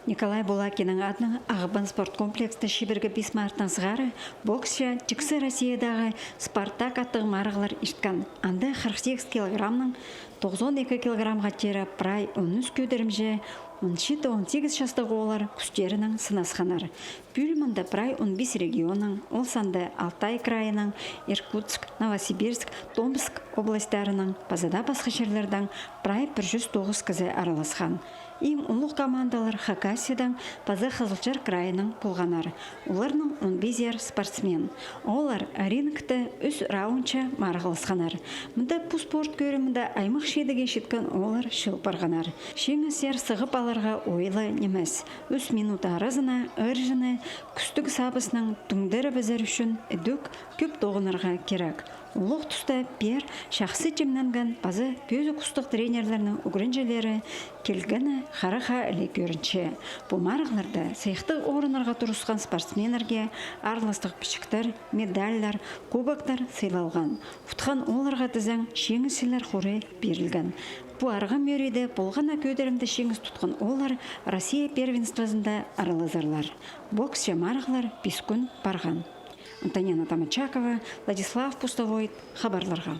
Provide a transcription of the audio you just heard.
Николай Булакинның адының Ағыбан спорт комплексті шибіргі бисмартын сығары боксшы Чиксы Россиядағы Спартак аттығы марығылар ішткан. Анды 48 килограмның 92 килограмға тері прай 13 көдірімже 17-18 жастағы олар күстерінің сынасқанар. Пүлмінді прай 15 регионның, ол санды Алтай крайының, Иркутск, Новосибирск, Томск областарының, базада басқа жерлердің прай 109 кізі араласқан. Ең ұлық командалар Хакасиядан Пазы Қызылжар крайының болғанар. Оларның 15 спортсмен. Олар рингті үз раунча марғылысқанар. Мұнда бұл спорт көрімінде аймақ шедіге шеткен олар шыл барғанар. Шеңісер сығып аларға ойлы немес. Үз минут арызына, ұржыны, күстік сабысының түңдері бізер үшін үдік көп тоғынырға керек. Улық тұста пер шақсы жемнанған базы көзі құстық тренерлерінің үгірінжелері келгіні қараға әлі көрінше. Бұл марғыларда сайықты орынарға тұрысқан спортсменерге арластық пішіктер, медальлар, кубоктар сыйлалған. Ұтқан оларға тізің шеңісілер қоры берілген. Бұл арғы мөрейді болғана көдерімді шеңіс тұтқан олар Россия первенствосында аралазарлар. Боксшы марғылар 5 күн барған. Антонина Тамачакова, Владислав Пустовой, хабарларға.